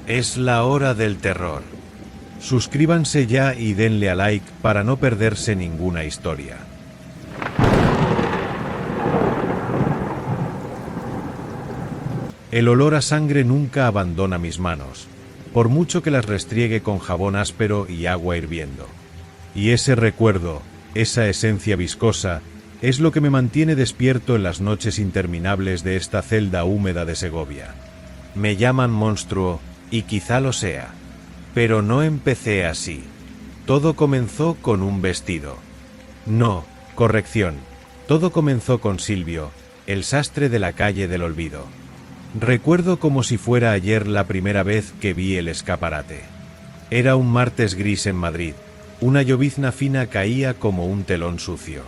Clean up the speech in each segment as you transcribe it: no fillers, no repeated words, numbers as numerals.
Es la hora del terror. Suscríbanse ya y denle a like para no perderse ninguna historia. El olor a sangre nunca abandona mis manos, por mucho que las restriegue con jabón áspero y agua hirviendo. Y ese recuerdo, esa esencia viscosa, es lo que me mantiene despierto en las noches interminables de esta celda húmeda de Segovia. Me llaman monstruo, y quizá lo sea. Pero no empecé así. Todo comenzó con un vestido. No, corrección. Todo comenzó con Silvio, el sastre de la calle del olvido. Recuerdo como si fuera ayer la primera vez que vi el escaparate. Era un martes gris en Madrid. Una llovizna fina caía como un telón sucio.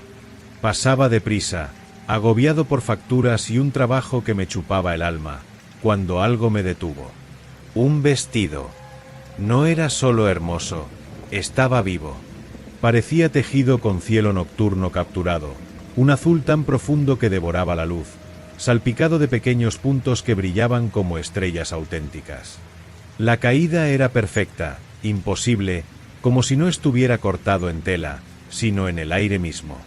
Pasaba deprisa, agobiado por facturas y un trabajo que me chupaba el alma, cuando algo me detuvo. Un vestido. No era solo hermoso, estaba vivo. Parecía tejido con cielo nocturno capturado, un azul tan profundo que devoraba la luz, salpicado de pequeños puntos que brillaban como estrellas auténticas. La caída era perfecta, imposible, como si no estuviera cortado en tela, sino en el aire mismo.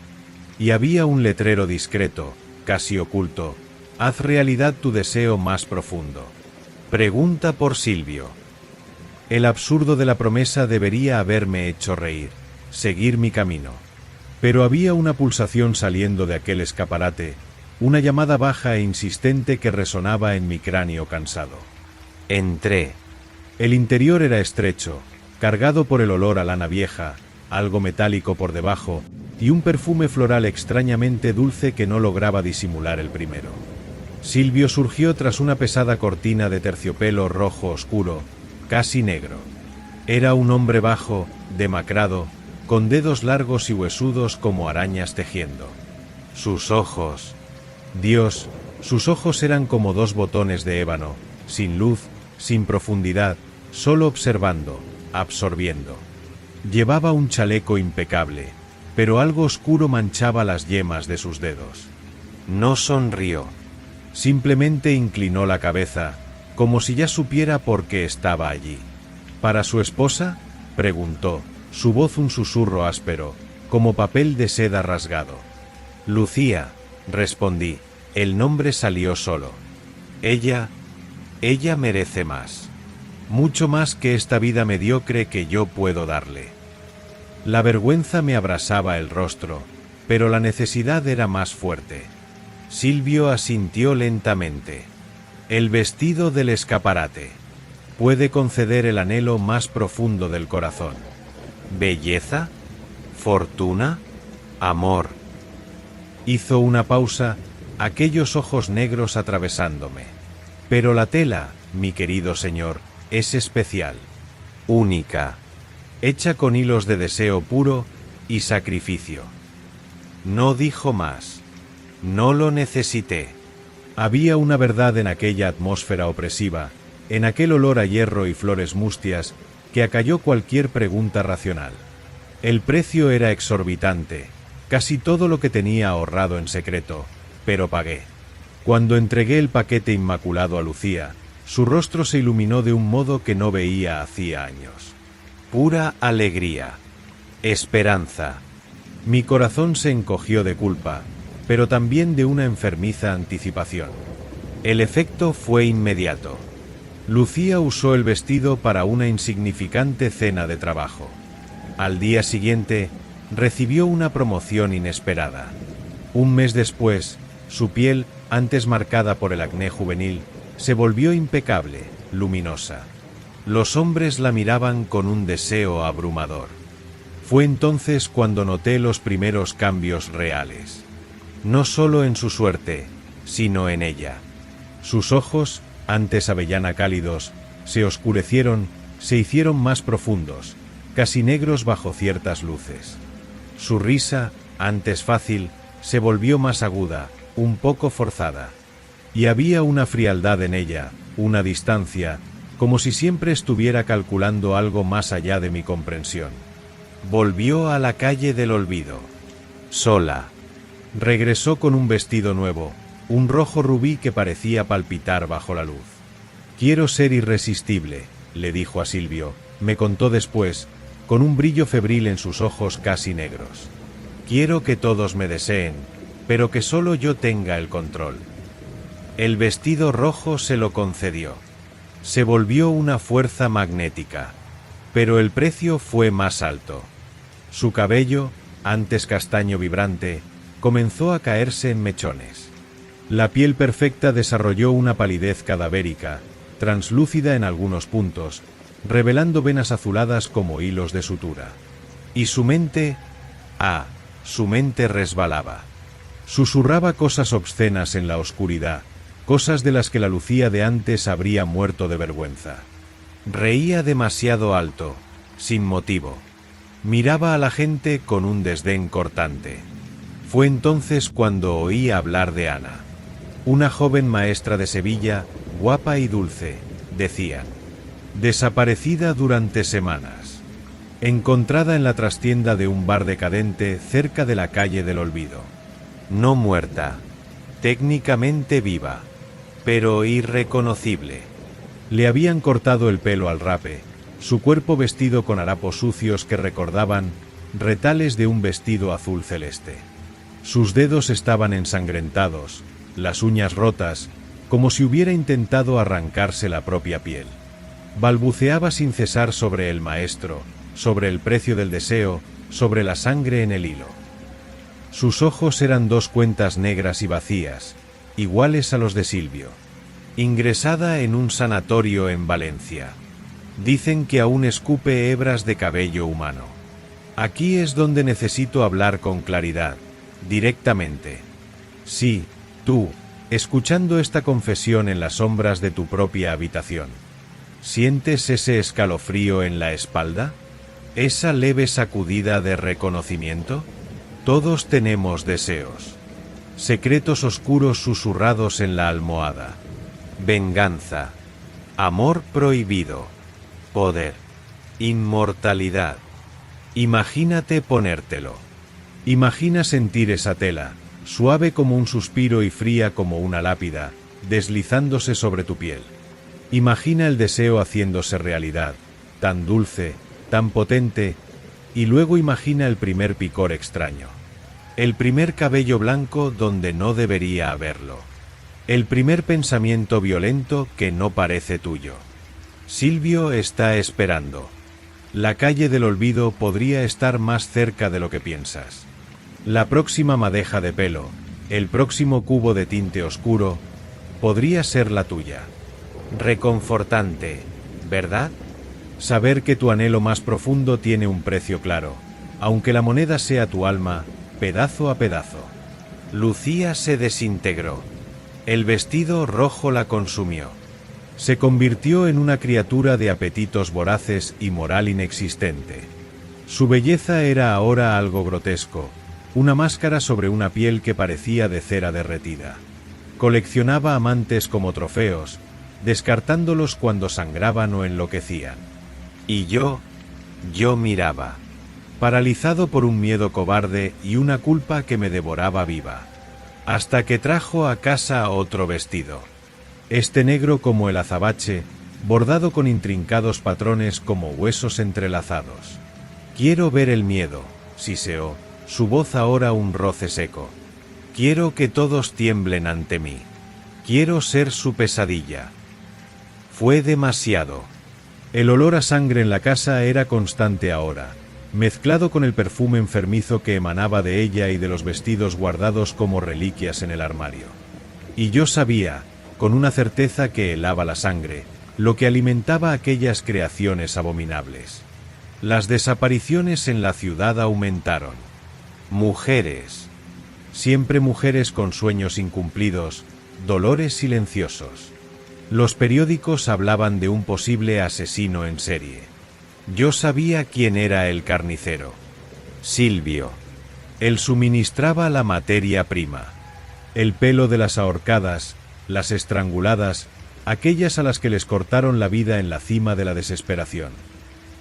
Y había un letrero discreto, casi oculto: haz realidad tu deseo más profundo. Pregunta por Silvio. El absurdo de la promesa debería haberme hecho reír, seguir mi camino. Pero había una pulsación saliendo de aquel escaparate, una llamada baja e insistente que resonaba en mi cráneo cansado. Entré. El interior era estrecho, cargado por el olor a lana vieja, algo metálico por debajo, y un perfume floral extrañamente dulce que no lograba disimular el primero. Silvio surgió tras una pesada cortina de terciopelo rojo oscuro, casi negro. Era un hombre bajo, demacrado, con dedos largos y huesudos como arañas tejiendo. Sus ojos... Dios, sus ojos eran como dos botones de ébano, sin luz, sin profundidad, solo observando, absorbiendo. Llevaba un chaleco impecable, pero algo oscuro manchaba las yemas de sus dedos. No sonrió. Simplemente inclinó la cabeza, como si ya supiera por qué estaba allí. ¿Para su esposa?, preguntó, su voz un susurro áspero, como papel de seda rasgado. Lucía, respondí, el nombre salió solo. Ella merece más. Mucho más que esta vida mediocre que yo puedo darle. La vergüenza me abrasaba el rostro, pero la necesidad era más fuerte. Silvio asintió lentamente. El vestido del escaparate. Puede conceder el anhelo más profundo del corazón. ¿Belleza? ¿Fortuna? ¿Amor? Hizo una pausa, aquellos ojos negros atravesándome. Pero la tela, mi querido señor, es especial. Única. Hecha con hilos de deseo puro y sacrificio. No dijo más. No lo necesité. Había una verdad en aquella atmósfera opresiva, en aquel olor a hierro y flores mustias, que acalló cualquier pregunta racional. El precio era exorbitante, casi todo lo que tenía ahorrado en secreto, pero pagué. Cuando entregué el paquete inmaculado a Lucía, su rostro se iluminó de un modo que no veía hacía años. Pura alegría. Esperanza. Mi corazón se encogió de culpa, pero también de una enfermiza anticipación. El efecto fue inmediato. Lucía usó el vestido para una insignificante cena de trabajo. Al día siguiente, recibió una promoción inesperada. Un mes después, su piel, antes marcada por el acné juvenil, se volvió impecable, luminosa. Los hombres la miraban con un deseo abrumador. Fue entonces cuando noté los primeros cambios reales. No solo en su suerte, sino en ella. Sus ojos, antes avellana cálidos, se oscurecieron, se hicieron más profundos, casi negros bajo ciertas luces. Su risa, antes fácil, se volvió más aguda, un poco forzada. Y había una frialdad en ella, una distancia, como si siempre estuviera calculando algo más allá de mi comprensión. Volvió a la calle del olvido. Sola. Regresó con un vestido nuevo, un rojo rubí que parecía palpitar bajo la luz. Quiero ser irresistible, le dijo a Silvio, me contó después, con un brillo febril en sus ojos casi negros. Quiero que todos me deseen, pero que solo yo tenga el control. El vestido rojo se lo concedió. Se volvió una fuerza magnética, pero el precio fue más alto. Su cabello, antes castaño vibrante, comenzó a caerse en mechones. La piel perfecta desarrolló una palidez cadavérica, translúcida en algunos puntos, revelando venas azuladas como hilos de sutura. Y su mente... su mente resbalaba. Susurraba cosas obscenas en la oscuridad, cosas de las que la Lucía de antes habría muerto de vergüenza. Reía demasiado alto, sin motivo. Miraba a la gente con un desdén cortante. Fue entonces cuando oí hablar de Ana. Una joven maestra de Sevilla, guapa y dulce, decían. Desaparecida durante semanas. Encontrada en la trastienda de un bar decadente cerca de la calle del Olvido. No muerta, técnicamente viva, pero irreconocible. Le habían cortado el pelo al rape, su cuerpo vestido con harapos sucios que recordaban retales de un vestido azul celeste. Sus dedos estaban ensangrentados, las uñas rotas, como si hubiera intentado arrancarse la propia piel. Balbuceaba sin cesar sobre el maestro, sobre el precio del deseo, sobre la sangre en el hilo. Sus ojos eran dos cuentas negras y vacías, iguales a los de Silvio. Ingresada en un sanatorio en Valencia. Dicen que aún escupe hebras de cabello humano. Aquí es donde necesito hablar con claridad, directamente. Sí, tú, escuchando esta confesión en las sombras de tu propia habitación. ¿Sientes ese escalofrío en la espalda? ¿Esa leve sacudida de reconocimiento? Todos tenemos deseos. Secretos oscuros susurrados en la almohada. Venganza. Amor prohibido. Poder. Inmortalidad. Imagínate ponértelo. Imagina sentir esa tela, suave como un suspiro y fría como una lápida, deslizándose sobre tu piel. Imagina el deseo haciéndose realidad, tan dulce, tan potente, y luego imagina el primer picor extraño. El primer cabello blanco donde no debería haberlo. El primer pensamiento violento que no parece tuyo. Silvio está esperando. La calle del olvido podría estar más cerca de lo que piensas. La próxima madeja de pelo, el próximo cubo de tinte oscuro, podría ser la tuya. Reconfortante, ¿verdad? Saber que tu anhelo más profundo tiene un precio claro, aunque la moneda sea tu alma, pedazo a pedazo. Lucía se desintegró. El vestido rojo la consumió. Se convirtió en una criatura de apetitos voraces y moral inexistente. Su belleza era ahora algo grotesco, una máscara sobre una piel que parecía de cera derretida. Coleccionaba amantes como trofeos, descartándolos cuando sangraban o enloquecían. Y yo miraba, paralizado por un miedo cobarde y una culpa que me devoraba viva. Hasta que trajo a casa otro vestido. Este negro como el azabache, bordado con intrincados patrones como huesos entrelazados. Quiero ver el miedo, siseó, su voz ahora un roce seco. Quiero que todos tiemblen ante mí. Quiero ser su pesadilla. Fue demasiado. El olor a sangre en la casa era constante ahora, mezclado con el perfume enfermizo que emanaba de ella y de los vestidos guardados como reliquias en el armario. Y yo sabía, con una certeza que helaba la sangre, lo que alimentaba aquellas creaciones abominables. Las desapariciones en la ciudad aumentaron. Mujeres. Siempre mujeres con sueños incumplidos, dolores silenciosos. Los periódicos hablaban de un posible asesino en serie. Yo sabía quién era el carnicero. Silvio. Él suministraba la materia prima. El pelo de las ahorcadas, las estranguladas, aquellas a las que les cortaron la vida en la cima de la desesperación.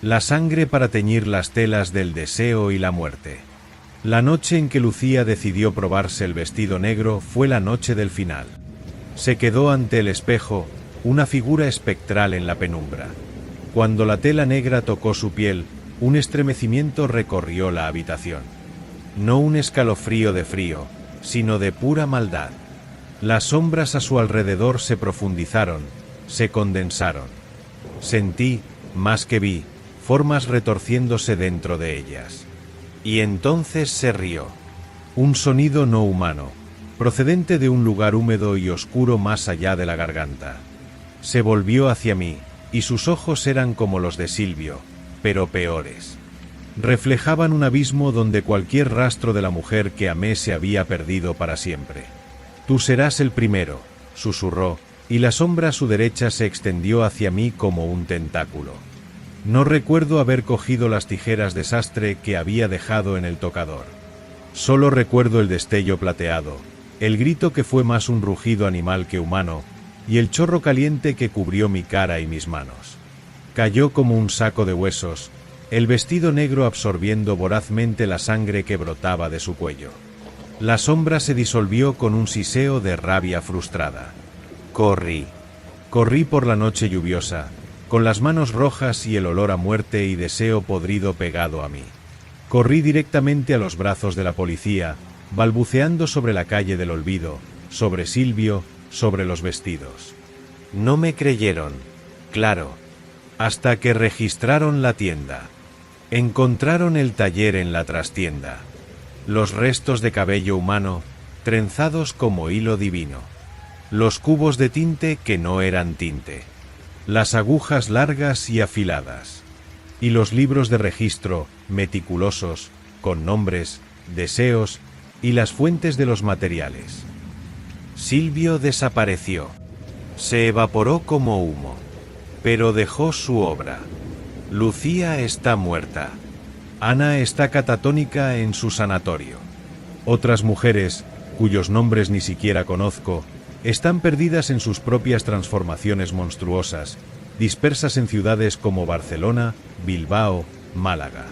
La sangre para teñir las telas del deseo y la muerte. La noche en que Lucía decidió probarse el vestido negro fue la noche del final. Se quedó ante el espejo, una figura espectral en la penumbra. Cuando la tela negra tocó su piel, un estremecimiento recorrió la habitación. No un escalofrío de frío, sino de pura maldad. Las sombras a su alrededor se profundizaron, se condensaron. Sentí, más que vi, formas retorciéndose dentro de ellas. Y entonces se rió. Un sonido no humano, procedente de un lugar húmedo y oscuro más allá de la garganta. Se volvió hacia mí, y sus ojos eran como los de Silvio, pero peores. Reflejaban un abismo donde cualquier rastro de la mujer que amé se había perdido para siempre. «Tú serás el primero», susurró, y la sombra a su derecha se extendió hacia mí como un tentáculo. No recuerdo haber cogido las tijeras de sastre que había dejado en el tocador. Solo recuerdo el destello plateado, el grito que fue más un rugido animal que humano, y el chorro caliente que cubrió mi cara y mis manos. Cayó como un saco de huesos, el vestido negro absorbiendo vorazmente la sangre que brotaba de su cuello. La sombra se disolvió con un siseo de rabia frustrada. Corrí. Corrí por la noche lluviosa, con las manos rojas y el olor a muerte y deseo podrido pegado a mí. Corrí directamente a los brazos de la policía, balbuceando sobre la calle del olvido, sobre Silvio, sobre los vestidos. No me creyeron, claro, hasta que registraron la tienda. Encontraron el taller en la trastienda. Los restos de cabello humano, trenzados como hilo divino. Los cubos de tinte que no eran tinte. Las agujas largas y afiladas. Y los libros de registro, meticulosos, con nombres, deseos y las fuentes de los materiales. Silvio desapareció. Se evaporó como humo. Pero dejó su obra. Lucía está muerta. Ana está catatónica en su sanatorio. Otras mujeres, cuyos nombres ni siquiera conozco, están perdidas en sus propias transformaciones monstruosas, dispersas en ciudades como Barcelona, Bilbao, Málaga.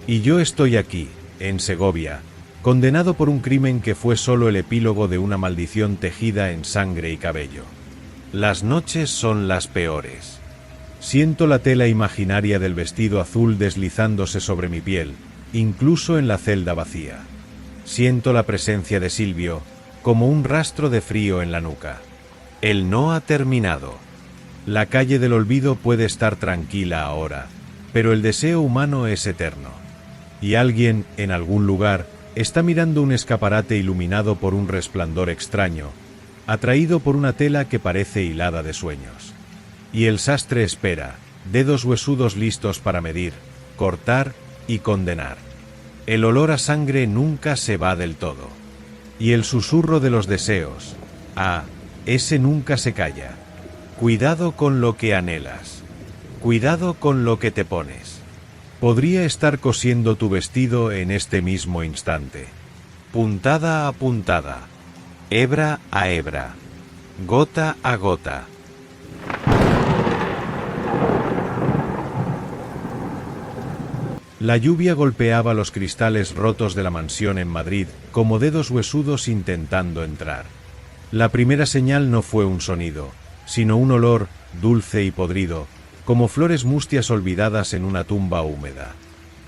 Y yo estoy aquí, en Segovia, condenado por un crimen que fue solo el epílogo de una maldición tejida en sangre y cabello. Las noches son las peores. Siento la tela imaginaria del vestido azul deslizándose sobre mi piel, incluso en la celda vacía. Siento la presencia de Silvio, como un rastro de frío en la nuca. Él no ha terminado. La calle del olvido puede estar tranquila ahora, pero el deseo humano es eterno. Y alguien, en algún lugar, está mirando un escaparate iluminado por un resplandor extraño, atraído por una tela que parece hilada de sueños. Y el sastre espera, dedos huesudos listos para medir, cortar y condenar. El olor a sangre nunca se va del todo. Y el susurro de los deseos, ese nunca se calla. Cuidado con lo que anhelas. Cuidado con lo que te pones. Podría estar cosiendo tu vestido en este mismo instante. Puntada a puntada. Hebra a hebra. Gota a gota. La lluvia golpeaba los cristales rotos de la mansión en Madrid, como dedos huesudos intentando entrar. La primera señal no fue un sonido, sino un olor, dulce y podrido, como flores mustias olvidadas en una tumba húmeda.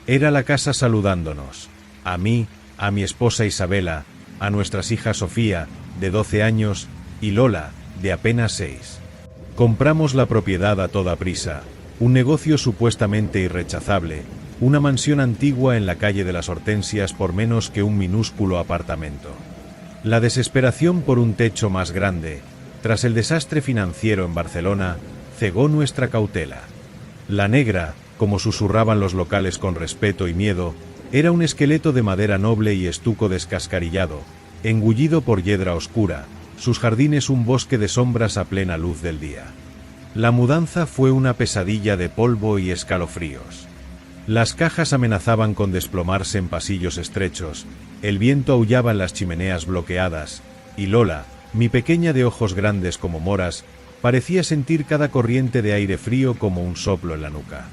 Era la casa saludándonos, a mí, a mi esposa Isabela, a nuestras hijas Sofía, de 12 años, y Lola, de apenas 6. Compramos la propiedad a toda prisa, un negocio supuestamente irrechazable, una mansión antigua en la calle de las Hortensias por menos que un minúsculo apartamento. La desesperación por un techo más grande, tras el desastre financiero en Barcelona, cegó nuestra cautela. La negra, como susurraban los locales con respeto y miedo, era un esqueleto de madera noble y estuco descascarillado, engullido por hiedra oscura, sus jardines un bosque de sombras a plena luz del día. La mudanza fue una pesadilla de polvo y escalofríos. Las cajas amenazaban con desplomarse en pasillos estrechos, el viento aullaba en las chimeneas bloqueadas, y Lola, mi pequeña de ojos grandes como moras, parecía sentir cada corriente de aire frío como un soplo en la nuca.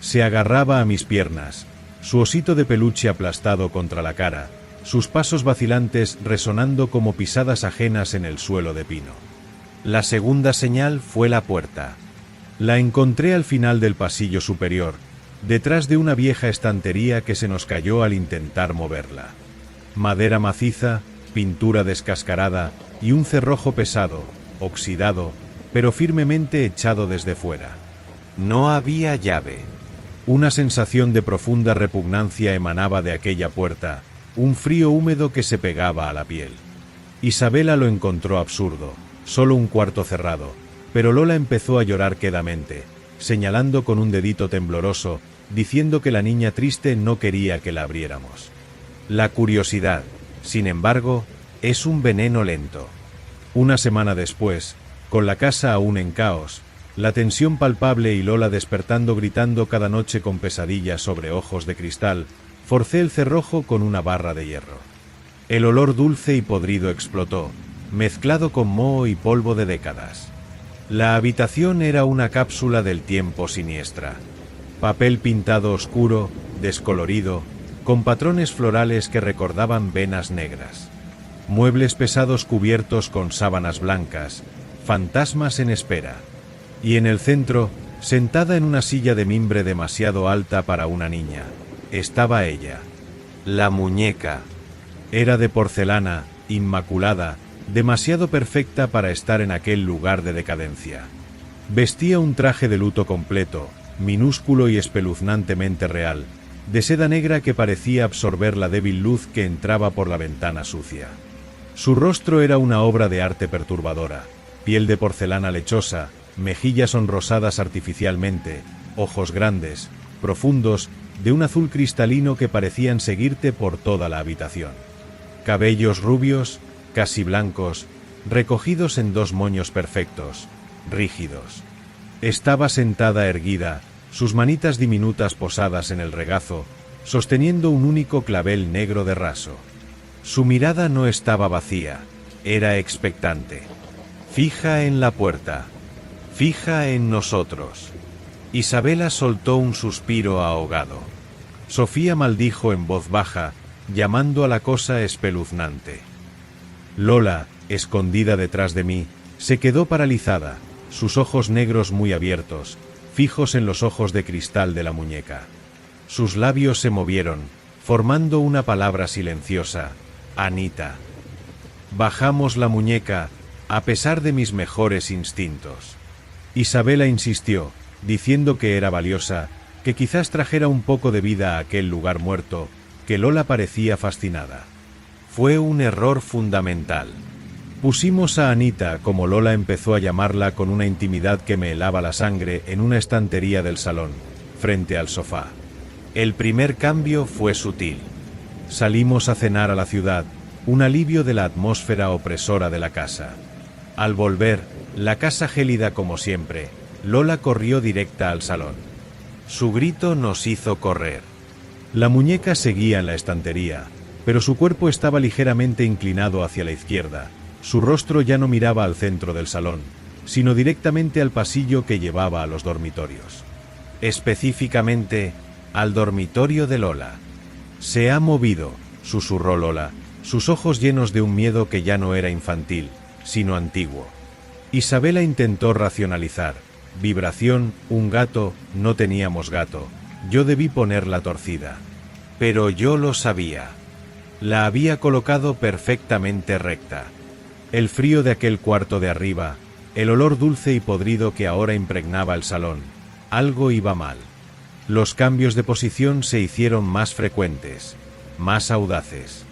Se agarraba a mis piernas, su osito de peluche aplastado contra la cara, sus pasos vacilantes resonando como pisadas ajenas en el suelo de pino. La segunda señal fue la puerta. La encontré al final del pasillo superior, detrás de una vieja estantería que se nos cayó al intentar moverla. Madera maciza, pintura descascarada y un cerrojo pesado, oxidado, pero firmemente echado desde fuera. No había llave. Una sensación de profunda repugnancia emanaba de aquella puerta, un frío húmedo que se pegaba a la piel. Isabela lo encontró absurdo, solo un cuarto cerrado, pero Lola empezó a llorar quedamente, señalando con un dedito tembloroso, diciendo que la niña triste no quería que la abriéramos. La curiosidad, sin embargo, es un veneno lento. Una semana después, con la casa aún en caos, la tensión palpable y Lola despertando gritando cada noche con pesadillas sobre ojos de cristal, forcé el cerrojo con una barra de hierro. El olor dulce y podrido explotó, mezclado con moho y polvo de décadas. La habitación era una cápsula del tiempo siniestra. Papel pintado oscuro, descolorido, con patrones florales que recordaban venas negras. Muebles pesados cubiertos con sábanas blancas, fantasmas en espera. Y en el centro, sentada en una silla de mimbre demasiado alta para una niña, estaba ella. La muñeca. Era de porcelana, inmaculada, demasiado perfecta para estar en aquel lugar de decadencia. Vestía un traje de luto completo, minúsculo y espeluznantemente real, de seda negra que parecía absorber la débil luz que entraba por la ventana sucia. Su rostro era una obra de arte perturbadora, piel de porcelana lechosa, mejillas sonrosadas artificialmente, ojos grandes, profundos, de un azul cristalino que parecían seguirte por toda la habitación. Cabellos rubios, casi blancos, recogidos en dos moños perfectos, rígidos. Estaba sentada erguida, sus manitas diminutas posadas en el regazo, sosteniendo un único clavel negro de raso. Su mirada no estaba vacía, era expectante. Fija en la puerta, fija en nosotros. Isabela soltó un suspiro ahogado. Sofía maldijo en voz baja, llamando a la cosa espeluznante. Lola, escondida detrás de mí, se quedó paralizada, sus ojos negros muy abiertos, fijos en los ojos de cristal de la muñeca. Sus labios se movieron, formando una palabra silenciosa: Anita. Bajamos la muñeca, a pesar de mis mejores instintos. Isabela insistió, diciendo que era valiosa, que quizás trajera un poco de vida a aquel lugar muerto, que Lola parecía fascinada. Fue un error fundamental. Pusimos a Anita, como Lola empezó a llamarla con una intimidad que me helaba la sangre, en una estantería del salón, frente al sofá. El primer cambio fue sutil. Salimos a cenar a la ciudad, un alivio de la atmósfera opresora de la casa. Al volver, la casa gélida como siempre, Lola corrió directa al salón. Su grito nos hizo correr. La muñeca seguía en la estantería, pero su cuerpo estaba ligeramente inclinado hacia la izquierda. Su rostro ya no miraba al centro del salón, sino directamente al pasillo que llevaba a los dormitorios. Específicamente, al dormitorio de Lola. Se ha movido, susurró Lola, sus ojos llenos de un miedo que ya no era infantil, sino antiguo. Isabela intentó racionalizar. Vibración, un gato, no teníamos gato. Yo debí ponerla torcida. Pero yo lo sabía. La había colocado perfectamente recta. El frío de aquel cuarto de arriba, el olor dulce y podrido que ahora impregnaba el salón. Algo iba mal. Los cambios de posición se hicieron más frecuentes, más audaces.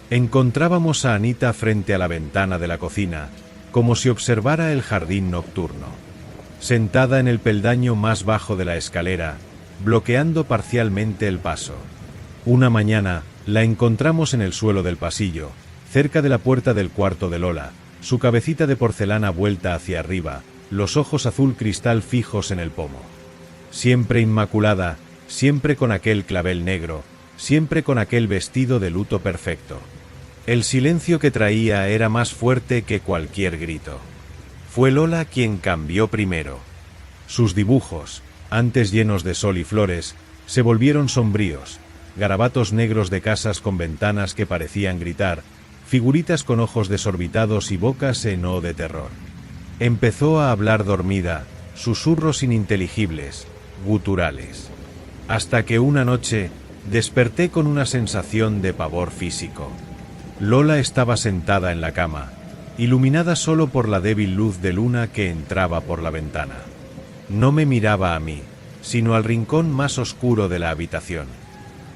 Encontrábamos a Anita frente a la ventana de la cocina, como si observara el jardín nocturno. Sentada en el peldaño más bajo de la escalera, bloqueando parcialmente el paso. Una mañana, la encontramos en el suelo del pasillo, cerca de la puerta del cuarto de Lola, su cabecita de porcelana vuelta hacia arriba, los ojos azul cristal fijos en el pomo. Siempre inmaculada, siempre con aquel clavel negro, siempre con aquel vestido de luto perfecto. El silencio que traía era más fuerte que cualquier grito. Fue Lola quien cambió primero. Sus dibujos, antes llenos de sol y flores, se volvieron sombríos, garabatos negros de casas con ventanas que parecían gritar, figuritas con ojos desorbitados y bocas en O de terror. Empezó a hablar dormida, susurros ininteligibles, guturales. Hasta que una noche desperté con una sensación de pavor físico. Lola estaba sentada en la cama, iluminada solo por la débil luz de luna que entraba por la ventana. No me miraba a mí, sino al rincón más oscuro de la habitación.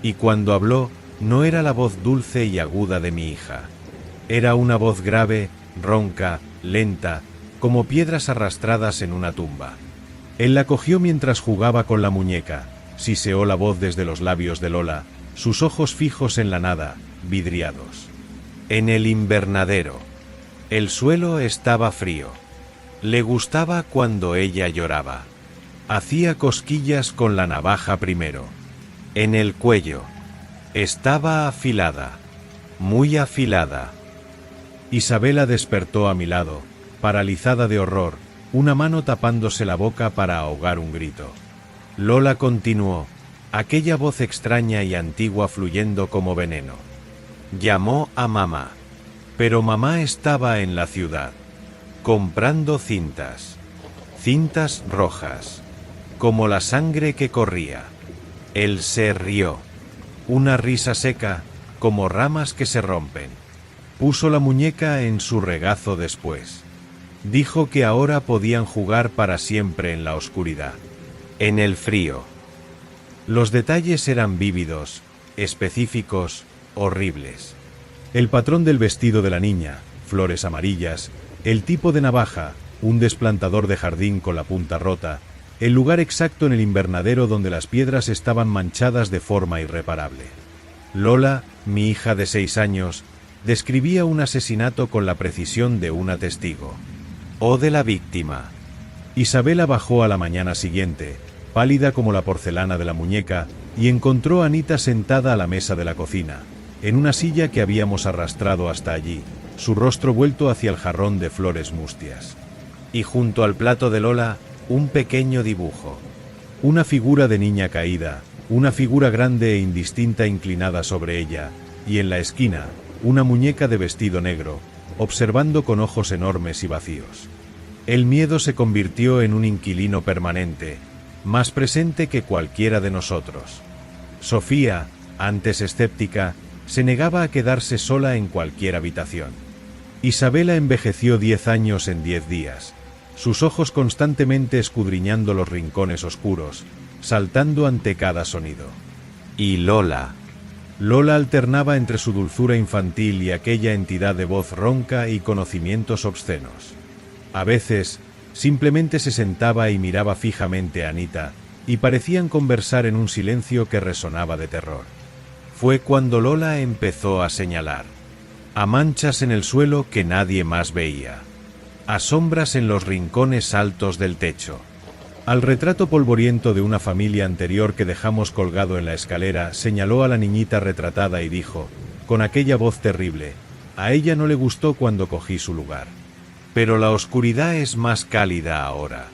Y cuando habló, no era la voz dulce y aguda de mi hija. Era una voz grave, ronca, lenta, como piedras arrastradas en una tumba. Él la cogió mientras jugaba con la muñeca, siseó la voz desde los labios de Lola, sus ojos fijos en la nada, vidriados. En el invernadero. El suelo estaba frío. Le gustaba cuando ella lloraba. Hacía cosquillas con la navaja primero. En el cuello. Estaba afilada. Muy afilada. Isabela despertó a mi lado, paralizada de horror, una mano tapándose la boca para ahogar un grito. Lola continuó, aquella voz extraña y antigua fluyendo como veneno. Llamó a mamá. Pero mamá estaba en la ciudad, comprando cintas. Cintas rojas, como la sangre que corría. Él se rió. Una risa seca, como ramas que se rompen. Puso la muñeca en su regazo después. Dijo que ahora podían jugar para siempre en la oscuridad. En el frío. Los detalles eran vívidos, específicos, horribles. El patrón del vestido de la niña, flores amarillas, el tipo de navaja, un desplantador de jardín con la punta rota, el lugar exacto en el invernadero donde las piedras estaban manchadas de forma irreparable. Lola, mi hija de 6 años, describía un asesinato con la precisión de una testigo. O de la víctima. Isabela bajó a la mañana siguiente, pálida como la porcelana de la muñeca, y encontró a Anita sentada a la mesa de la cocina, en una silla que habíamos arrastrado hasta allí, su rostro vuelto hacia el jarrón de flores mustias. Y junto al plato de Lola, un pequeño dibujo. Una figura de niña caída, una figura grande e indistinta inclinada sobre ella, y en la esquina, una muñeca de vestido negro, observando con ojos enormes y vacíos. El miedo se convirtió en un inquilino permanente, más presente que cualquiera de nosotros. Sofía, antes escéptica, se negaba a quedarse sola en cualquier habitación. Isabela envejeció 10 años en 10 días, sus ojos constantemente escudriñando los rincones oscuros, saltando ante cada sonido. Y Lola. Lola alternaba entre su dulzura infantil y aquella entidad de voz ronca y conocimientos obscenos. A veces, simplemente se sentaba y miraba fijamente a Anita, y parecían conversar en un silencio que resonaba de terror. Fue cuando Lola empezó a señalar. A manchas en el suelo que nadie más veía. A sombras en los rincones altos del techo. Al retrato polvoriento de una familia anterior que dejamos colgado en la escalera, señaló a la niñita retratada y dijo, con aquella voz terrible, a ella no le gustó cuando cogí su lugar. Pero la oscuridad es más cálida ahora.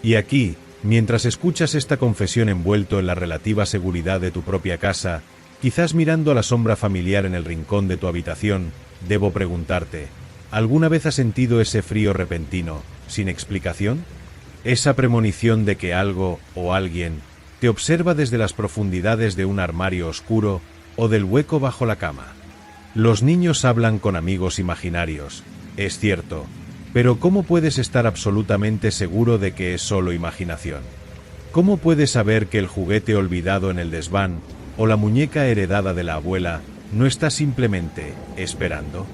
Y aquí, mientras escuchas esta confesión envuelto en la relativa seguridad de tu propia casa, quizás mirando a la sombra familiar en el rincón de tu habitación, debo preguntarte, ¿alguna vez has sentido ese frío repentino, sin explicación? Esa premonición de que algo o alguien te observa desde las profundidades de un armario oscuro o del hueco bajo la cama. Los niños hablan con amigos imaginarios, es cierto, pero ¿cómo puedes estar absolutamente seguro de que es solo imaginación? ¿Cómo puedes saber que el juguete olvidado en el desván o la muñeca heredada de la abuela no está simplemente esperando?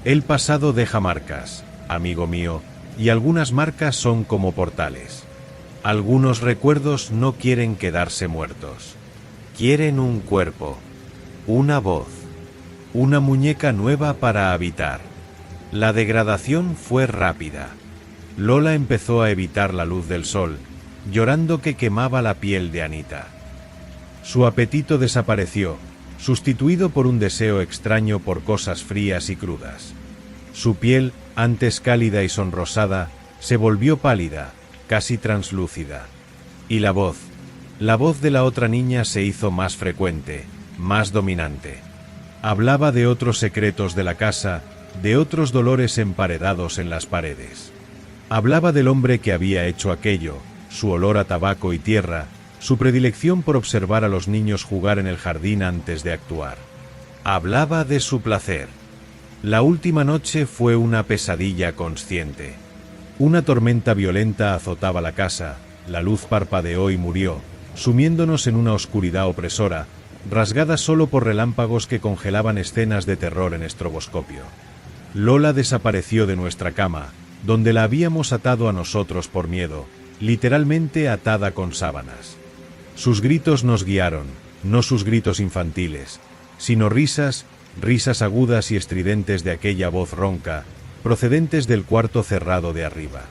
El pasado deja marcas, amigo mío, y algunas marcas son como portales. Algunos recuerdos no quieren quedarse muertos. Quieren un cuerpo, una voz, una muñeca nueva para habitar. La degradación fue rápida. Lola empezó a evitar la luz del sol, llorando que quemaba la piel de Anita. Su apetito desapareció, sustituido por un deseo extraño por cosas frías y crudas. Su piel, antes cálida y sonrosada, se volvió pálida, casi translúcida. Y la voz de la otra niña se hizo más frecuente, más dominante. Hablaba de otros secretos de la casa, de otros dolores emparedados en las paredes. Hablaba del hombre que había hecho aquello, su olor a tabaco y tierra, su predilección por observar a los niños jugar en el jardín antes de actuar. Hablaba de su placer. La última noche fue una pesadilla consciente. Una tormenta violenta azotaba la casa, la luz parpadeó y murió, sumiéndonos en una oscuridad opresora, rasgada solo por relámpagos que congelaban escenas de terror en estroboscopio. Lola desapareció de nuestra cama, donde la habíamos atado a nosotros por miedo, literalmente atada con sábanas. Sus gritos nos guiaron, no sus gritos infantiles, sino risas agudas y estridentes de aquella voz ronca, procedentes del cuarto cerrado de arriba.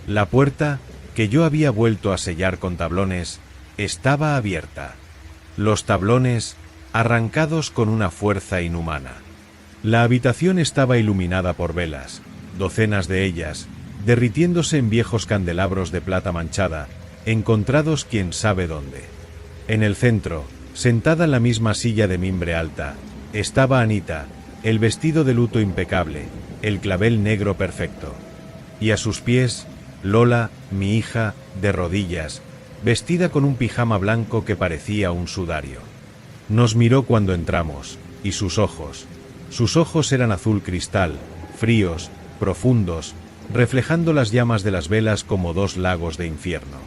La puerta, que yo había vuelto a sellar con tablones, estaba abierta. Los tablones, arrancados con una fuerza inhumana. La habitación estaba iluminada por velas, docenas de ellas, derritiéndose en viejos candelabros de plata manchada, encontrados quién sabe dónde. En el centro, sentada en la misma silla de mimbre alta, estaba Anita, el vestido de luto impecable, el clavel negro perfecto. Y a sus pies, Lola, mi hija, de rodillas, vestida con un pijama blanco que parecía un sudario. Nos miró cuando entramos, y sus ojos eran azul cristal, fríos, profundos, reflejando las llamas de las velas como dos lagos de infierno.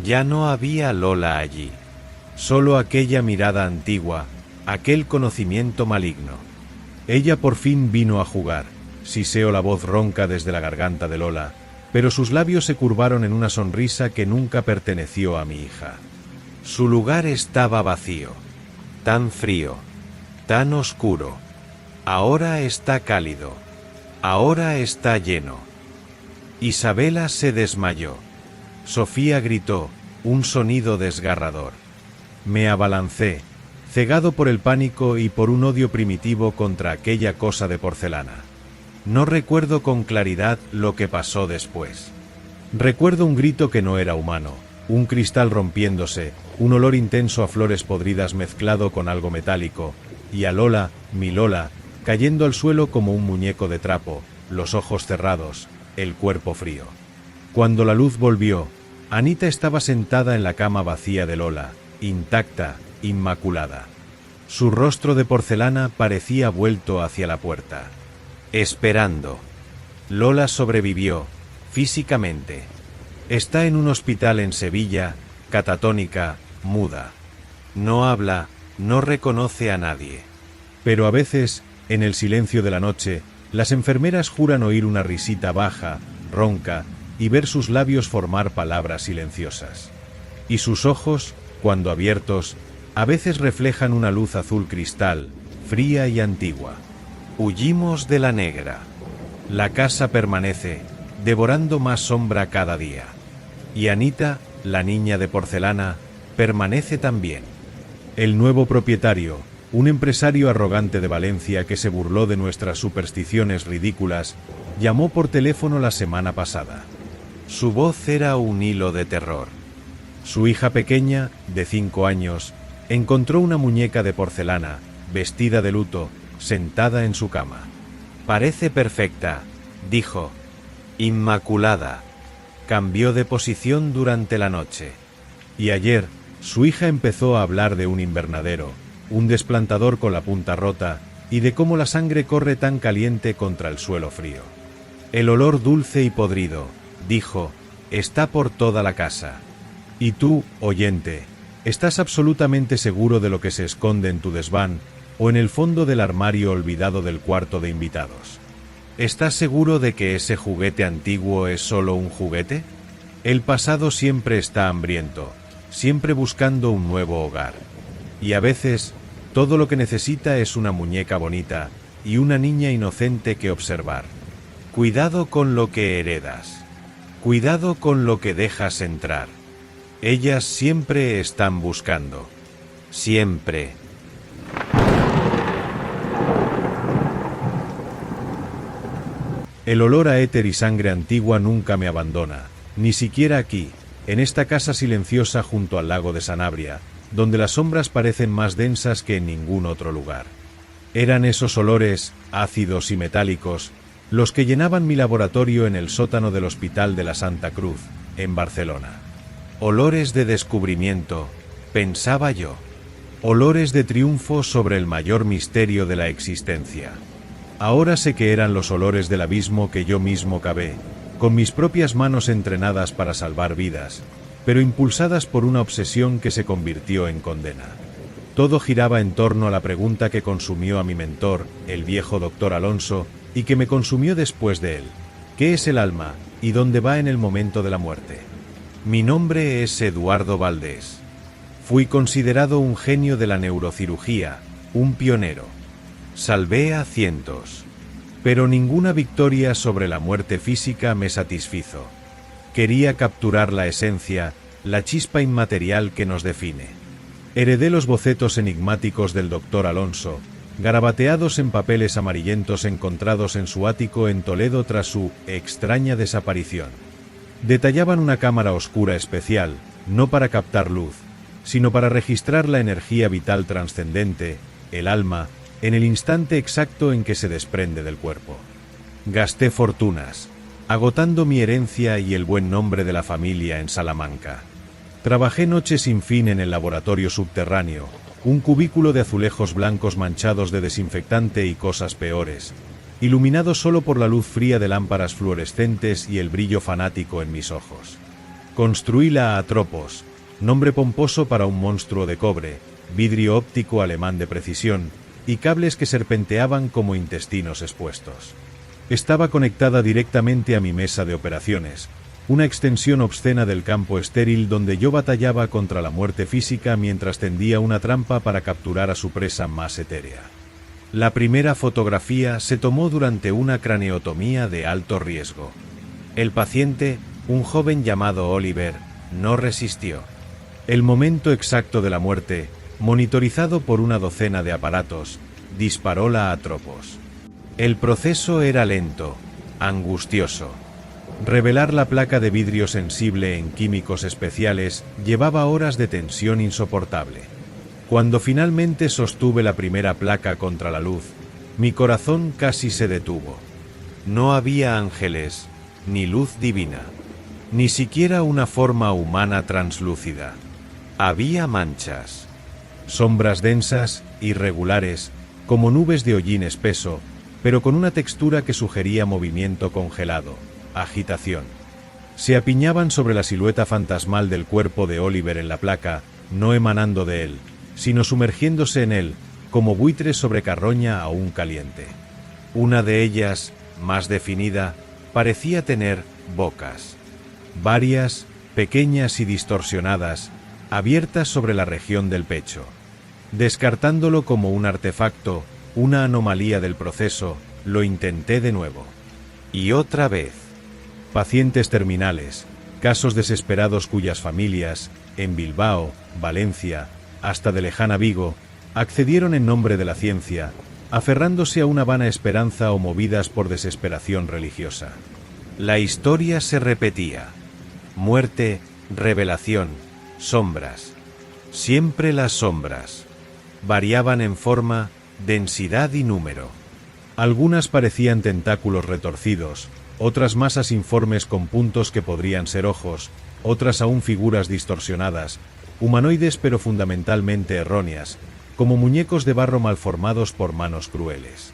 Ya no había Lola allí, solo aquella mirada antigua, aquel conocimiento maligno. Ella por fin vino a jugar, siseo la voz ronca desde la garganta de Lola, pero sus labios se curvaron en una sonrisa que nunca perteneció a mi hija. Su lugar estaba vacío, tan frío, tan oscuro. Ahora está cálido, ahora está lleno. Isabela se desmayó. Sofía gritó, un sonido desgarrador. Me abalancé, cegado por el pánico y por un odio primitivo contra aquella cosa de porcelana. No recuerdo con claridad lo que pasó después. Recuerdo un grito que no era humano, un cristal rompiéndose, un olor intenso a flores podridas mezclado con algo metálico, y a Lola, mi Lola, cayendo al suelo como un muñeco de trapo, los ojos cerrados, el cuerpo frío. Cuando la luz volvió, Anita estaba sentada en la cama vacía de Lola, intacta, inmaculada. Su rostro de porcelana parecía vuelto hacia la puerta. Esperando. Lola sobrevivió, físicamente. Está en un hospital en Sevilla, catatónica, muda. No habla, no reconoce a nadie. Pero a veces, en el silencio de la noche, las enfermeras juran oír una risita baja, ronca, y ver sus labios formar palabras silenciosas. Y sus ojos, cuando abiertos, a veces reflejan una luz azul cristal, fría y antigua. Huimos de la negra. La casa permanece, devorando más sombra cada día. Y Anita, la niña de porcelana, permanece también. El nuevo propietario, un empresario arrogante de Valencia que se burló de nuestras supersticiones ridículas, llamó por teléfono la semana pasada. Su voz era un hilo de terror. Su hija pequeña, de 5 años, encontró una muñeca de porcelana, vestida de luto, sentada en su cama. Parece perfecta, dijo. Inmaculada. Cambió de posición durante la noche. Y ayer, su hija empezó a hablar de un invernadero, un desplantador con la punta rota, y de cómo la sangre corre tan caliente contra el suelo frío. El olor dulce y podrido, dijo, está por toda la casa. Y tú, oyente, ¿estás absolutamente seguro de lo que se esconde en tu desván o en el fondo del armario olvidado del cuarto de invitados? ¿Estás seguro de que ese juguete antiguo es solo un juguete? El pasado siempre está hambriento, siempre buscando un nuevo hogar. Y a veces, todo lo que necesita es una muñeca bonita y una niña inocente que observar. Cuidado con lo que heredas. Cuidado con lo que dejas entrar. Ellas siempre están buscando. Siempre. El olor a éter y sangre antigua nunca me abandona, ni siquiera aquí, en esta casa silenciosa junto al lago de Sanabria, donde las sombras parecen más densas que en ningún otro lugar. Eran esos olores, ácidos y metálicos, los que llenaban mi laboratorio en el sótano del Hospital de la Santa Cruz, en Barcelona. Olores de descubrimiento, pensaba yo. Olores de triunfo sobre el mayor misterio de la existencia. Ahora sé que eran los olores del abismo que yo mismo cavé, con mis propias manos entrenadas para salvar vidas, pero impulsadas por una obsesión que se convirtió en condena. Todo giraba en torno a la pregunta que consumió a mi mentor, el viejo doctor Alonso, y que me consumió después de él. ¿Qué es el alma y dónde va en el momento de la muerte? Mi nombre es Eduardo Valdés. Fui considerado un genio de la neurocirugía, un pionero. Salvé a cientos. Pero ninguna victoria sobre la muerte física me satisfizo. Quería capturar la esencia, la chispa inmaterial que nos define. Heredé los bocetos enigmáticos del doctor Alonso, garabateados en papeles amarillentos encontrados en su ático en Toledo tras su extraña desaparición. Detallaban una cámara oscura especial, no para captar luz, sino para registrar la energía vital trascendente, el alma, en el instante exacto en que se desprende del cuerpo. Gasté fortunas, agotando mi herencia y el buen nombre de la familia en Salamanca. Trabajé noches sin fin en el laboratorio subterráneo, un cubículo de azulejos blancos manchados de desinfectante y cosas peores, iluminado solo por la luz fría de lámparas fluorescentes y el brillo fanático en mis ojos. Construí la Atropos, nombre pomposo para un monstruo de cobre, vidrio óptico alemán de precisión, y cables que serpenteaban como intestinos expuestos. Estaba conectada directamente a mi mesa de operaciones, una extensión obscena del campo estéril donde yo batallaba contra la muerte física mientras tendía una trampa para capturar a su presa más etérea. La primera fotografía se tomó durante una craneotomía de alto riesgo. El paciente, un joven llamado Oliver, no resistió. El momento exacto de la muerte, monitorizado por una docena de aparatos, disparó la Atropos. El proceso era lento, angustioso. Revelar la placa de vidrio sensible en químicos especiales llevaba horas de tensión insoportable. Cuando finalmente sostuve la primera placa contra la luz, mi corazón casi se detuvo. No había ángeles, ni luz divina, ni siquiera una forma humana translúcida. Había manchas. Sombras densas, irregulares, como nubes de hollín espeso, pero con una textura que sugería movimiento congelado, agitación. Se apiñaban sobre la silueta fantasmal del cuerpo de Oliver en la placa, no emanando de él, sino sumergiéndose en él, como buitres sobre carroña aún caliente. Una de ellas, más definida, parecía tener bocas. Varias, pequeñas y distorsionadas, abiertas sobre la región del pecho. Descartándolo como un artefacto, una anomalía del proceso, lo intenté de nuevo. Y otra vez. Pacientes terminales, casos desesperados cuyas familias, en Bilbao, Valencia, hasta de lejana Vigo, accedieron en nombre de la ciencia, aferrándose a una vana esperanza o movidas por desesperación religiosa. La historia se repetía. Muerte, revelación, sombras. Siempre las sombras. Variaban en forma, densidad y número. Algunas parecían tentáculos retorcidos, otras masas informes con puntos que podrían ser ojos, otras aún figuras distorsionadas, humanoides pero fundamentalmente erróneas, como muñecos de barro malformados por manos crueles.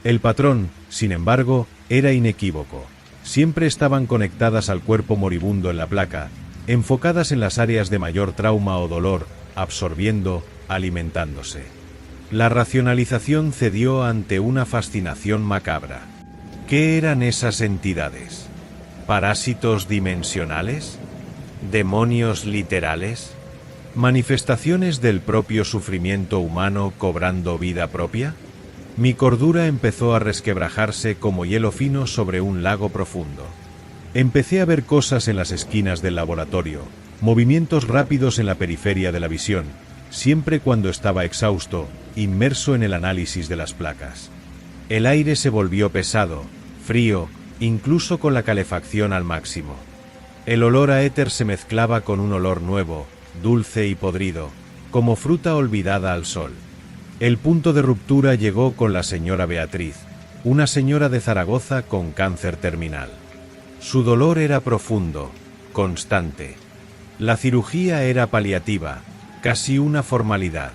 El patrón, sin embargo, era inequívoco. Siempre estaban conectadas al cuerpo moribundo en la placa, enfocadas en las áreas de mayor trauma o dolor, absorbiendo, alimentándose. La racionalización cedió ante una fascinación macabra. ¿Qué eran esas entidades? ¿Parásitos dimensionales? ¿Demonios literales? ¿Manifestaciones del propio sufrimiento humano cobrando vida propia? Mi cordura empezó a resquebrajarse como hielo fino sobre un lago profundo. Empecé a ver cosas en las esquinas del laboratorio, movimientos rápidos en la periferia de la visión, siempre cuando estaba exhausto, inmerso en el análisis de las placas. El aire se volvió pesado, frío, incluso con la calefacción al máximo. El olor a éter se mezclaba con un olor nuevo, dulce y podrido, como fruta olvidada al sol. El punto de ruptura llegó con la señora Beatriz, una señora de Zaragoza con cáncer terminal. Su dolor era profundo, constante. La cirugía era paliativa, casi una formalidad.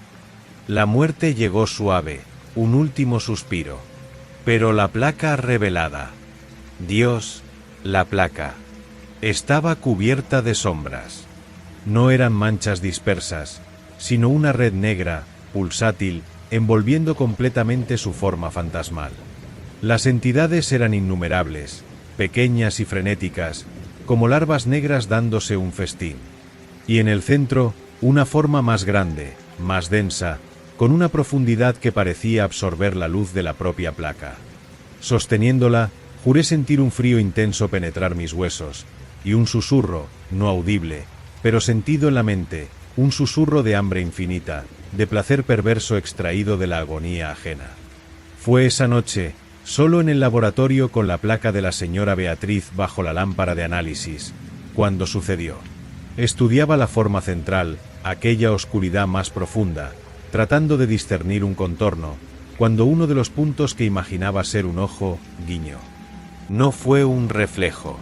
La muerte llegó suave, un último suspiro. Pero la placa revelada. Dios, la placa. Estaba cubierta de sombras. No eran manchas dispersas, sino una red negra, pulsátil, envolviendo completamente su forma fantasmal. Las entidades eran innumerables, pequeñas y frenéticas, como larvas negras dándose un festín. Y en el centro, una forma más grande, más densa, con una profundidad que parecía absorber la luz de la propia placa. Sosteniéndola, juré sentir un frío intenso penetrar mis huesos, y un susurro, no audible, pero sentido en la mente, un susurro de hambre infinita, de placer perverso extraído de la agonía ajena. Fue esa noche, solo en el laboratorio con la placa de la señora Beatriz bajo la lámpara de análisis, cuando sucedió. Estudiaba la forma central, aquella oscuridad más profunda, tratando de discernir un contorno, cuando uno de los puntos que imaginaba ser un ojo, guiñó. No fue un reflejo.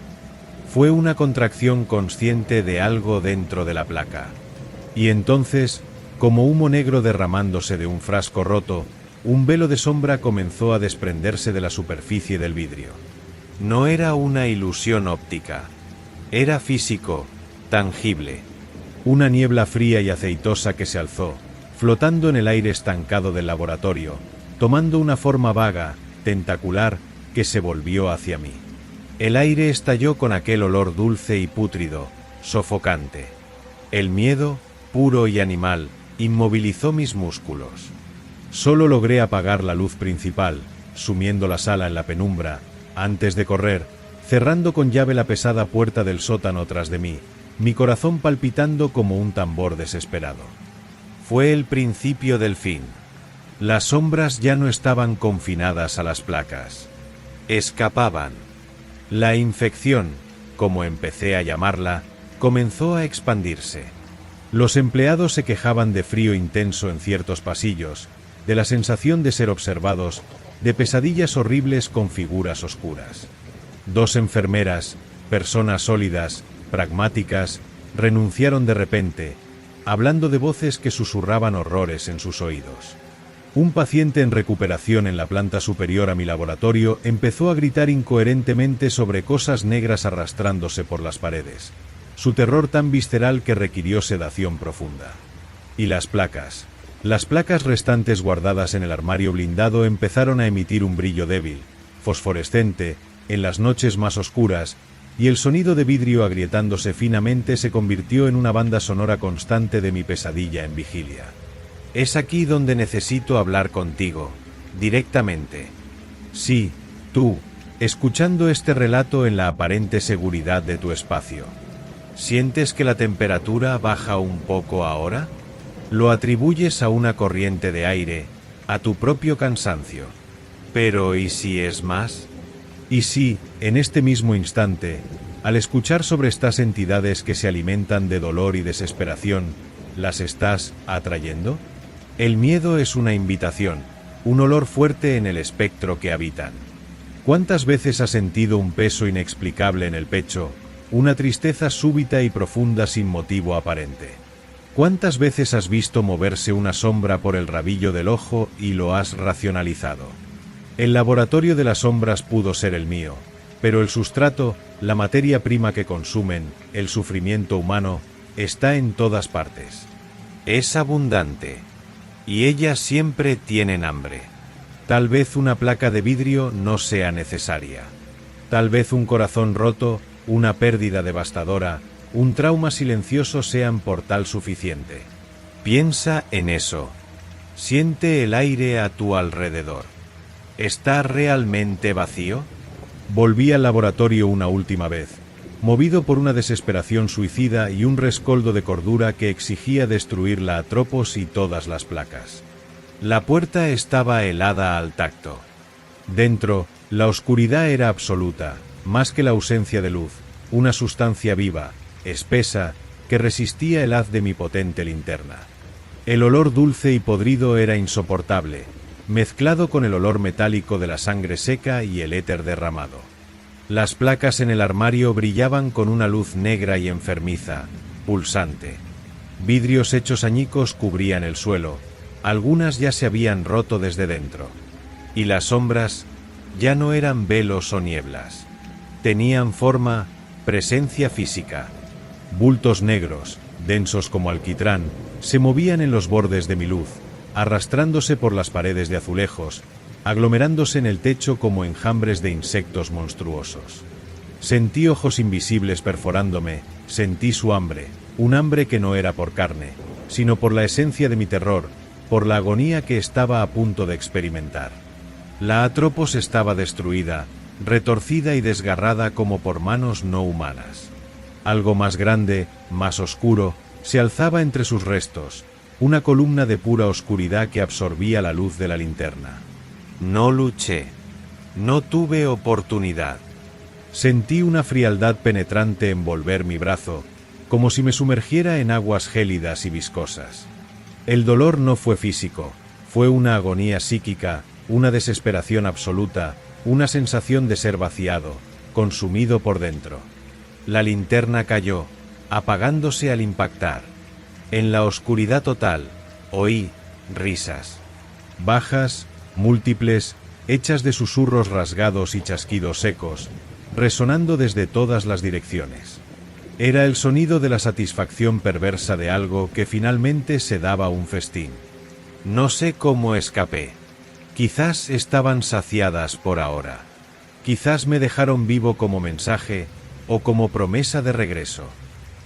Fue una contracción consciente de algo dentro de la placa. Y entonces, como humo negro derramándose de un frasco roto, un velo de sombra comenzó a desprenderse de la superficie del vidrio. No era una ilusión óptica. Era físico, tangible. Una niebla fría y aceitosa que se alzó, flotando en el aire estancado del laboratorio, tomando una forma vaga, tentacular, que se volvió hacia mí. El aire estalló con aquel olor dulce y pútrido, sofocante. El miedo, puro y animal, inmovilizó mis músculos. Solo logré apagar la luz principal, sumiendo la sala en la penumbra, antes de correr, cerrando con llave la pesada puerta del sótano tras de mí, mi corazón palpitando como un tambor desesperado. Fue el principio del fin. Las sombras ya no estaban confinadas a las placas. Escapaban. La infección, como empecé a llamarla, comenzó a expandirse. Los empleados se quejaban de frío intenso en ciertos pasillos, de la sensación de ser observados, de pesadillas horribles con figuras oscuras. 2 enfermeras, personas sólidas, pragmáticas, renunciaron de repente, hablando de voces que susurraban horrores en sus oídos. Un paciente en recuperación en la planta superior a mi laboratorio empezó a gritar incoherentemente sobre cosas negras arrastrándose por las paredes, su terror tan visceral que requirió sedación profunda. Y las placas restantes guardadas en el armario blindado empezaron a emitir un brillo débil, fosforescente, en las noches más oscuras, y el sonido de vidrio agrietándose finamente se convirtió en una banda sonora constante de mi pesadilla en vigilia. Es aquí donde necesito hablar contigo, directamente. Sí, tú, escuchando este relato en la aparente seguridad de tu espacio. ¿Sientes que la temperatura baja un poco ahora? Lo atribuyes a una corriente de aire, a tu propio cansancio. Pero ¿y si es más? ¿Y si, en este mismo instante, al escuchar sobre estas entidades que se alimentan de dolor y desesperación, las estás atrayendo? El miedo es una invitación, un olor fuerte en el espectro que habitan. ¿Cuántas veces has sentido un peso inexplicable en el pecho, una tristeza súbita y profunda sin motivo aparente? ¿Cuántas veces has visto moverse una sombra por el rabillo del ojo y lo has racionalizado? El laboratorio de las sombras pudo ser el mío, pero el sustrato, la materia prima que consumen, el sufrimiento humano, está en todas partes. Es abundante. Y ellas siempre tienen hambre. Tal vez una placa de vidrio no sea necesaria. Tal vez un corazón roto, una pérdida devastadora, un trauma silencioso sean por tal suficiente. Piensa en eso. Siente el aire a tu alrededor. ¿Está realmente vacío? Volví al laboratorio una última vez, movido por una desesperación suicida y un rescoldo de cordura que exigía destruir la Atropos y todas las placas. La puerta estaba helada al tacto. Dentro, la oscuridad era absoluta, más que la ausencia de luz, una sustancia viva, espesa, que resistía el haz de mi potente linterna. El olor dulce y podrido era insoportable, mezclado con el olor metálico de la sangre seca y el éter derramado. Las placas en el armario brillaban con una luz negra y enfermiza, pulsante. Vidrios hechos añicos cubrían el suelo, algunas ya se habían roto desde dentro. Y las sombras ya no eran velos o nieblas. Tenían forma, presencia física. Bultos negros, densos como alquitrán, se movían en los bordes de mi luz, arrastrándose por las paredes de azulejos, aglomerándose en el techo como enjambres de insectos monstruosos. Sentí ojos invisibles perforándome, sentí su hambre, un hambre que no era por carne, sino por la esencia de mi terror, por la agonía que estaba a punto de experimentar. La Atropos estaba destruida, retorcida y desgarrada como por manos no humanas. Algo más grande, más oscuro, se alzaba entre sus restos, una columna de pura oscuridad que absorbía la luz de la linterna. No luché. No tuve oportunidad. Sentí una frialdad penetrante envolver mi brazo, como si me sumergiera en aguas gélidas y viscosas. El dolor no fue físico, fue una agonía psíquica, una desesperación absoluta, una sensación de ser vaciado, consumido por dentro. La linterna cayó, apagándose al impactar. En la oscuridad total, oí risas. Bajas, múltiples, hechas de susurros rasgados y chasquidos secos, resonando desde todas las direcciones. Era el sonido de la satisfacción perversa de algo que finalmente se daba un festín. No sé cómo escapé. Quizás estaban saciadas por ahora. Quizás me dejaron vivo como mensaje o como promesa de regreso.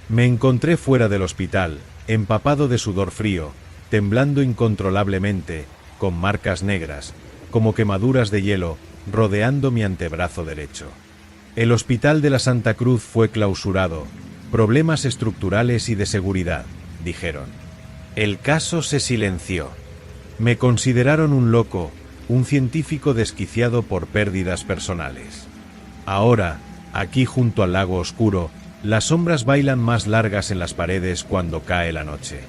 Me encontré fuera del hospital, empapado de sudor frío, temblando incontrolablemente, con marcas negras, como quemaduras de hielo, rodeando mi antebrazo derecho. El hospital de la Santa Cruz fue clausurado. Problemas estructurales y de seguridad, dijeron. El caso se silenció. Me consideraron un loco, un científico desquiciado por pérdidas personales. Ahora, aquí junto al lago oscuro, las sombras bailan más largas en las paredes cuando cae la noche.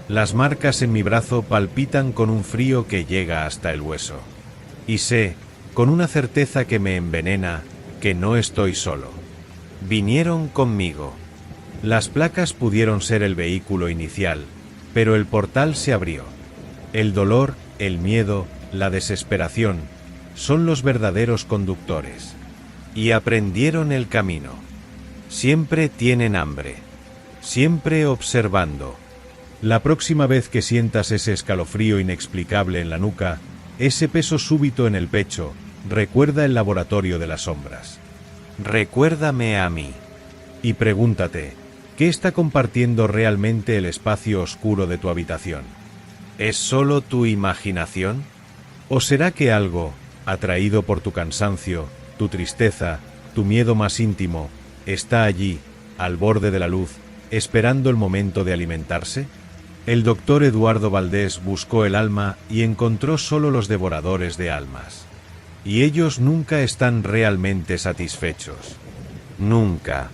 Las marcas en mi brazo palpitan con un frío que llega hasta el hueso. Y sé, con una certeza que me envenena, que no estoy solo. Vinieron conmigo. Las placas pudieron ser el vehículo inicial, pero el portal se abrió. El dolor, el miedo, la desesperación, son los verdaderos conductores. Y aprendieron el camino. Siempre tienen hambre. Siempre observando. La próxima vez que sientas ese escalofrío inexplicable en la nuca, ese peso súbito en el pecho, recuerda el laboratorio de las sombras. Recuérdame a mí. Y pregúntate, ¿qué está compartiendo realmente el espacio oscuro de tu habitación? ¿Es solo tu imaginación? ¿O será que algo, atraído por tu cansancio, tu tristeza, tu miedo más íntimo, está allí, al borde de la luz, esperando el momento de alimentarse? El doctor Eduardo Valdés buscó el alma y encontró solo los devoradores de almas. Y ellos nunca están realmente satisfechos. Nunca.